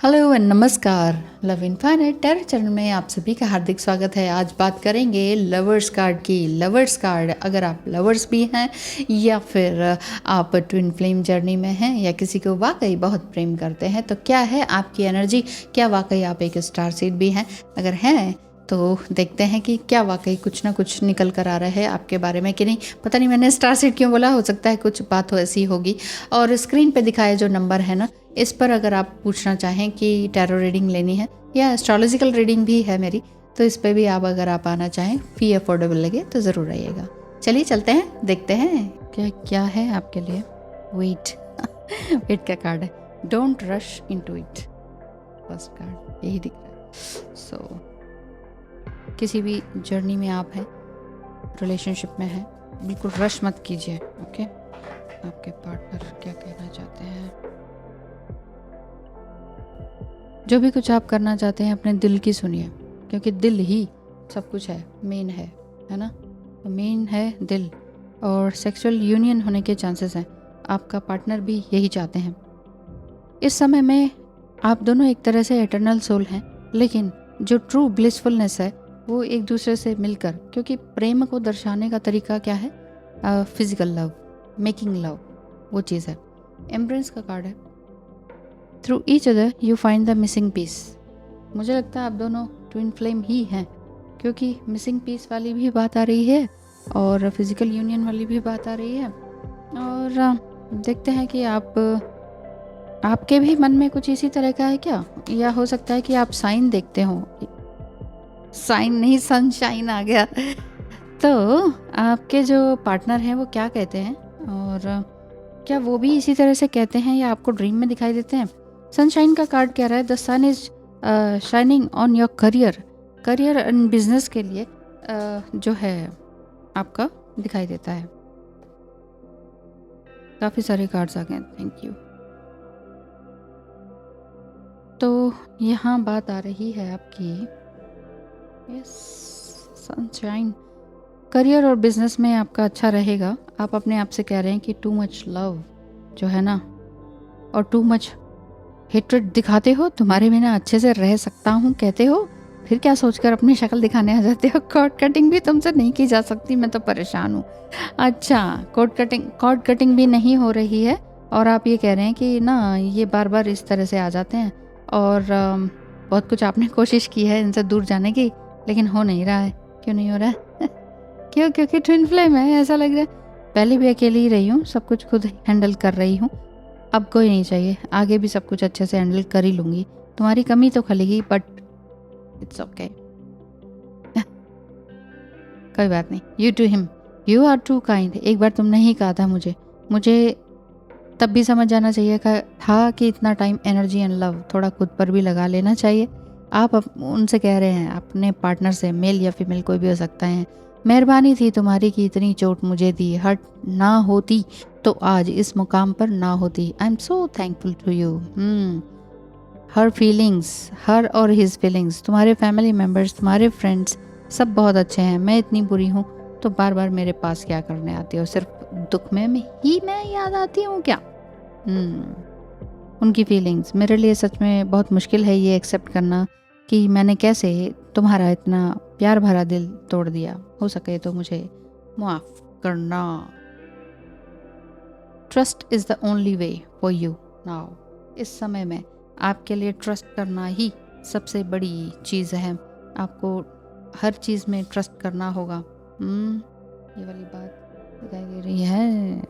Hello and नमस्कार। Love infinite terror channel में आप सभी का हार्दिक स्वागत है। आज बात करेंगे लवर्स कार्ड की। लवर्स कार्ड, अगर आप लवर्स भी हैं या फिर आप ट्विन फ्लेम जर्नी में हैं या किसी को वाकई बहुत प्रेम करते हैं, तो क्या है आपकी एनर्जी? क्या वाकई आप एक स्टार सीड भी हैं? अगर हैं तो देखते हैं कि क्या वाकई कुछ ना कुछ निकल कर आ रहा है आपके बारे में कि नहीं। पता नहीं मैंने स्टार सीड क्यों बोला, हो सकता है कुछ बात हो ऐसी होगी। और स्क्रीन पे दिखाए जो नंबर है ना, इस पर अगर आप पूछना चाहें कि टैरो रीडिंग लेनी है या एस्ट्रोलॉजिकल रीडिंग भी है मेरी, तो इस पे भी अगर आप आना चाहें, फी अफोर्डेबल लगे तो ज़रूर आइएगा। चलिए चलते हैं, देखते हैं क्या क्या है आपके लिए। वेट वेट का कार्ड है, don't rush into it. First card यही दिख रहा है। सो किसी भी जर्नी में आप हैं, रिलेशनशिप में हैं, बिल्कुल रश मत कीजिए। ओके, आपके पार्टनर क्या कहना चाहते हैं? जो भी कुछ आप करना चाहते हैं अपने दिल की सुनिए, क्योंकि दिल ही सब कुछ है, मेन है ना। तो मेन है दिल, और सेक्सुअल यूनियन होने के चांसेस हैं। आपका पार्टनर भी यही चाहते हैं। इस समय में आप दोनों एक तरह से एटर्नल सोल हैं, लेकिन जो ट्रू ब्लिसफुलनेस है वो एक दूसरे से मिलकर, क्योंकि प्रेम को दर्शाने का तरीका क्या है? फिजिकल लव, मेकिंग लव, वो चीज़ है। एम्ब्रेस का कार्ड है, through each other you find the missing piece. मुझे लगता है आप दोनों ट्विन फ्लेम ही हैं, क्योंकि मिसिंग पीस वाली भी बात आ रही है और फिजिकल यूनियन वाली भी बात आ रही है। और देखते हैं कि आपके भी मन में कुछ इसी तरह का है क्या, या हो सकता है कि आप साइन देखते हो। साइन नहीं, सनशाइन आ गया। तो आपके जो पार्टनर हैं वो क्या कहते हैं, और क्या वो भी इसी तरह से कहते हैं या आपको ड्रीम में दिखाई देते हैं? सनशाइन का कार्ड कह रहा है the sun is shining on your career and business के लिए जो है आपका दिखाई देता है। काफ़ी सारे कार्ड्स आ गए, थैंक यू। तो यहाँ बात आ रही है आपकी, यस, सनशाइन। करियर और बिजनेस में आपका अच्छा रहेगा। आप अपने आप से कह रहे हैं कि टू मच लव जो है ना, और टू मच हेट्रेड दिखाते हो। तुम्हारे बिना अच्छे से रह सकता हूँ कहते हो, फिर क्या सोचकर अपनी शक्ल दिखाने आ जाते हो। कॉर्ड कटिंग भी तुमसे नहीं की जा सकती, मैं तो परेशान हूँ। अच्छा, कॉर्ड कटिंग भी नहीं हो रही है, और आप ये कह रहे हैं कि ना ये बार बार इस तरह से आ जाते हैं, और बहुत कुछ आपने कोशिश की है इनसे दूर जाने की, लेकिन हो नहीं रहा है। क्यों नहीं हो रहा है? क्यों? क्योंकि ट्विन फ्लेम है, ऐसा लग रहा है। पहले भी अकेली ही रही हूँ, सब कुछ खुद हैंडल कर रही हूँ, अब कोई नहीं चाहिए, आगे भी सब कुछ अच्छे से हैंडल कर ही लूँगी। तुम्हारी कमी तो खलेगी, बट इट्स ओके। कोई बात नहीं। You to him, you are too kind. एक बार तुमने ही कहा था मुझे तब भी समझ जाना चाहिए था कि इतना टाइम, एनर्जी एंड लव थोड़ा खुद पर भी लगा लेना चाहिए। आप उनसे कह रहे हैं, अपने पार्टनर से, मेल या फीमेल कोई भी हो सकता है, मेहरबानी थी तुम्हारी कि इतनी चोट मुझे दी। हर्ट ना होती तो आज इस मुकाम पर ना होती। I am so thankful to you. Her feelings, her और हिज फीलिंग्स, तुम्हारे फैमिली मेम्बर्स, तुम्हारे फ्रेंड्स सब बहुत अच्छे हैं। मैं इतनी बुरी हूँ तो बार बार मेरे पास क्या करने आती हो? सिर्फ दुख में ही मैं याद आती हूँ क्या? उनकी फीलिंग्स मेरे लिए सच में बहुत मुश्किल है ये एक्सेप्ट करना कि मैंने कैसे तुम्हारा इतना प्यार भरा दिल तोड़ दिया। हो सके तो मुझे माफ़ करना। Trust is the only way for you now. इस समय में आपके लिए ट्रस्ट करना ही सबसे बड़ी चीज़ है। आपको हर चीज़ में ट्रस्ट करना होगा। ये वाली बात दिखाई दे रही है।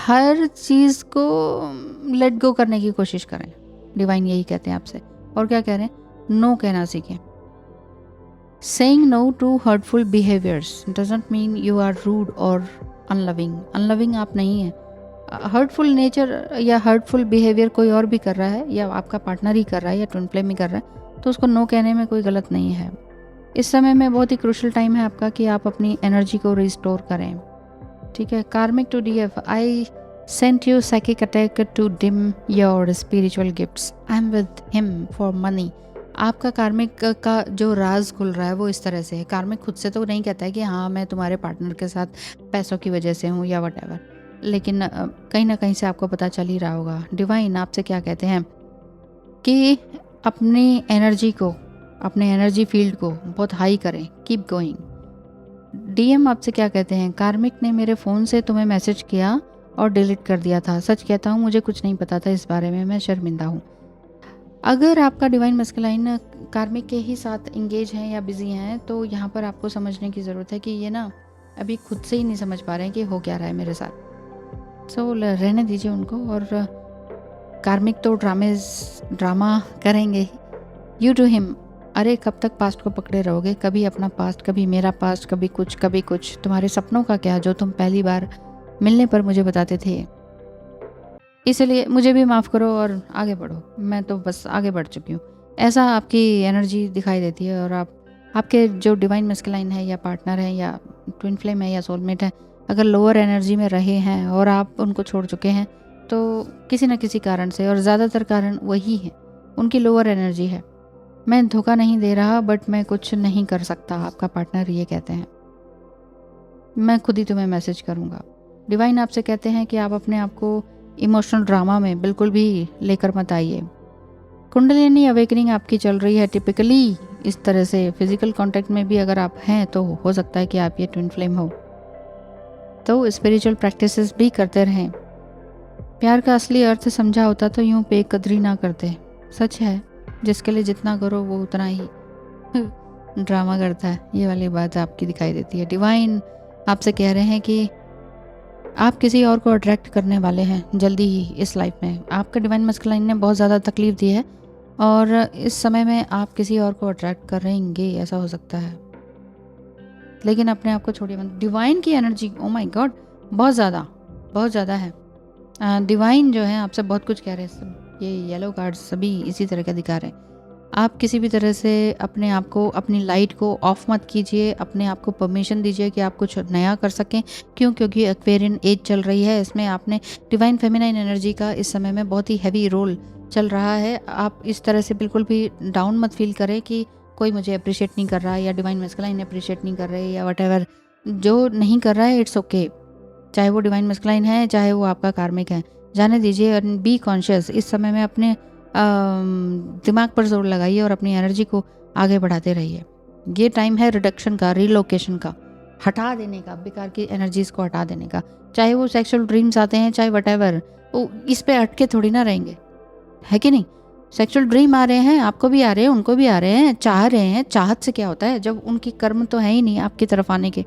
हर चीज़ को लेट गो करने की कोशिश करें, डिवाइन यही कहते हैं आपसे। और क्या कह रहे हैं? नो कहना सीखें। Saying no to hurtful behaviours doesn't mean you are rude और अनलविंग आप नहीं हैं। हर्टफुल नेचर या हर्टफुल बिहेवियर कोई और भी कर रहा है, या आपका पार्टनर ही कर रहा है, या ट्विन फ्लेम ही कर रहा है, तो उसको नो कहने में कोई गलत नहीं है। इस समय में बहुत ही क्रूशल टाइम है आपका कि आप अपनी एनर्जी को रिस्टोर करें। ठीक है। Karmic to DF, I sent you psychic attack to dim your spiritual gifts. I am with him for money. आपका कार्मिक का जो राज खुल रहा है वो इस तरह से है। कार्मिक खुद से तो नहीं कहता है कि हाँ मैं तुम्हारे पार्टनर के साथ पैसों की वजह से हूँ या वट एवर, लेकिन कहीं ना कहीं से आपको पता चल ही रहा होगा। डिवाइन आपसे क्या कहते हैं? कि अपनी एनर्जी को, अपने एनर्जी फील्ड को बहुत हाई करें, कीप गोइंग। डीएम आपसे क्या कहते हैं, कार्मिक ने मेरे फ़ोन से तुम्हें मैसेज किया और डिलीट कर दिया था। सच कहता हूँ मुझे कुछ नहीं पता था इस बारे में, मैं शर्मिंदा हूँ। अगर आपका डिवाइन मस्कुलाइन कार्मिक के ही साथ इंगेज हैं या बिजी हैं, तो यहाँ पर आपको समझने की ज़रूरत है कि ये ना अभी खुद से ही नहीं समझ पा रहे हैं कि हो क्या रहा है मेरे साथ। सो रहने दीजिए उनको। और कार्मिक तो ड्रामा करेंगे, यू टू हिम। अरे कब तक पास्ट को पकड़े रहोगे, कभी अपना पास्ट, कभी मेरा पास्ट, कभी कुछ। तुम्हारे सपनों का क्या, जो तुम पहली बार मिलने पर मुझे बताते थे। इसलिए मुझे भी माफ़ करो और आगे बढ़ो, मैं तो बस आगे बढ़ चुकी हूँ। ऐसा आपकी एनर्जी दिखाई देती है। और आपके जो डिवाइन मस्कुलाइन है या पार्टनर है या ट्विन फ्लेम है या सोलमेट है, अगर लोअर एनर्जी में रहे हैं और आप उनको छोड़ चुके हैं, तो किसी न किसी कारण से, और ज़्यादातर कारण वही है, उनकी लोअर एनर्जी है। मैं धोखा नहीं दे रहा, बट मैं कुछ नहीं कर सकता, आपका पार्टनर ये कहते हैं। मैं खुद ही तुम्हें मैसेज करूँगा। डिवाइन आपसे कहते हैं कि आप अपने आप को इमोशनल ड्रामा में बिल्कुल भी लेकर मत आइए। कुंडलिनी अवेकनिंग आपकी चल रही है टिपिकली इस तरह से। फिजिकल कांटेक्ट में भी अगर आप हैं तो हो सकता है कि आप ये ट्विन फ्लेम हो, तो स्पिरिचुअल प्रैक्टिसेस भी करते रहें। प्यार का असली अर्थ समझा होता तो यूं बेकदरी ना करते। सच है, जिसके लिए जितना करो वो उतना ही ड्रामा करता है, ये वाली बात आपकी दिखाई देती है। डिवाइन आपसे कह रहे हैं कि आप किसी और को अट्रैक्ट करने वाले हैं जल्दी ही इस लाइफ में। आपका डिवाइन मस्कुलाइन ने बहुत ज़्यादा तकलीफ दी है और इस समय में आप किसी और को अट्रैक्ट करेंगे, ऐसा हो सकता है। लेकिन अपने आप को छोड़िए मत। डिवाइन की एनर्जी, ओ माय गॉड, बहुत ज़्यादा है। डिवाइन जो है आपसे बहुत कुछ कह रहे हैं। सब ये येलो कार्ड सभी इसी तरह का दिखा रहे हैं। आप किसी भी तरह से अपने आप को, अपनी लाइट को ऑफ मत कीजिए। अपने आप को परमिशन दीजिए कि आप कुछ नया कर सकें। क्योंकि एक्वेरियन एज चल रही है, इसमें आपने डिवाइन फेमिनाइन एनर्जी का इस समय में बहुत ही हैवी रोल चल रहा है। आप इस तरह से बिल्कुल भी डाउन मत फील करें कि कोई मुझे अप्रिशिएट नहीं कर रहा है या डिवाइन मस्कुलाइन अप्रिशिएट नहीं कर रहे या वट जो नहीं कर रहा है, इट्स ओके। चाहे वो डिवाइन मस्कुलाइन है, चाहे वो आपका कार्मिक है, जाने दीजिए। और बी कॉन्शियस। इस समय में अपने दिमाग पर जोर लगाइए और अपनी एनर्जी को आगे बढ़ाते रहिए। ये टाइम है रिडक्शन का, रिलोकेशन का, हटा देने का, बेकार की एनर्जीज को हटा देने का। चाहे वो सेक्सुअल ड्रीम्स आते हैं, चाहे वटेवर, वो इस पे अटके थोड़ी ना रहेंगे, है कि नहीं। सेक्सुअल ड्रीम आ रहे हैं, आपको भी आ रहे हैं, उनको भी आ रहे हैं, चाह रहे हैं। चाहत से क्या होता है जब उनकी कर्म तो है ही नहीं आपकी तरफ आने के,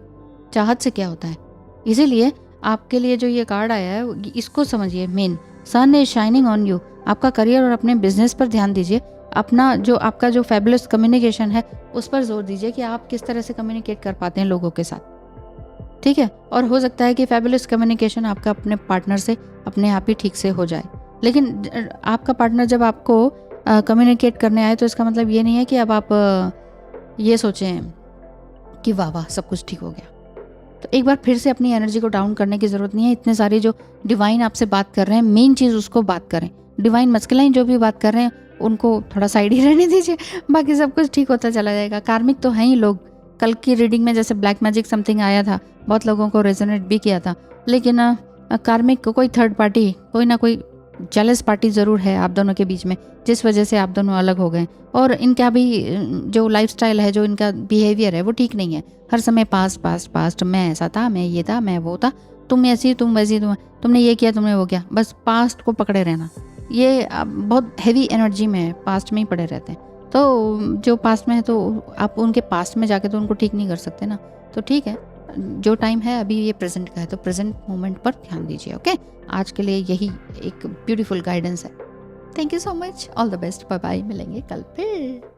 चाहत से क्या होता है। इसीलिए आपके लिए जो ये कार्ड आया है इसको समझिए। Main sun is shining on you. आपका करियर और अपने बिजनेस पर ध्यान दीजिए। अपना जो आपका जो फैबुलस कम्युनिकेशन है उस पर जोर दीजिए कि आप किस तरह से कम्युनिकेट कर पाते हैं लोगों के साथ, ठीक है। और हो सकता है कि फैबुलस कम्युनिकेशन आपका अपने पार्टनर से अपने आप ही ठीक से हो जाए। लेकिन आपका पार्टनर जब आपको कम्युनिकेट करने आए तो इसका मतलब ये नहीं है कि अब आप ये सोचें कि वाह वाह सब कुछ ठीक हो गया। तो एक बार फिर से अपनी एनर्जी को डाउन करने की ज़रूरत नहीं है। इतने सारे जो डिवाइन आपसे बात कर रहे हैं, मेन चीज़ उसको बात करें। डिवाइन मस्कुलाइन जो भी बात कर रहे हैं उनको थोड़ा साइड ही रहने दीजिए, बाकी सब कुछ ठीक होता चला जाएगा। कार्मिक तो हैं ही लोग। कल की रीडिंग में जैसे ब्लैक मैजिक समथिंग आया था, बहुत लोगों को रेजोनेट भी किया था। लेकिन कार्मिक को कोई थर्ड पार्टी, कोई ना कोई जेलस पार्टी ज़रूर है आप दोनों के बीच में, जिस वजह से आप दोनों अलग हो गए। और इनका भी जो लाइफस्टाइल है, जो इनका बिहेवियर है वो ठीक नहीं है। हर समय पास्ट पास्ट पास्ट, मैं ऐसा था, मैं ये था, मैं वो था, तुम ऐसी, तुम वैसी, तुमने ये किया, तुमने वो किया, बस पास्ट को पकड़े रहना। ये बहुत हैवी एनर्जी में है, पास्ट में ही पड़े रहते हैं। तो जो पास्ट में है तो आप उनके पास्ट में जाके तो उनको ठीक नहीं कर सकते ना। तो ठीक है, जो टाइम है अभी ये प्रेजेंट का है, तो प्रेजेंट मोमेंट पर ध्यान दीजिए। ओके, आज के लिए यही एक ब्यूटीफुल गाइडेंस है। Thank you so much, all the best, bye bye, मिलेंगे कल फिर।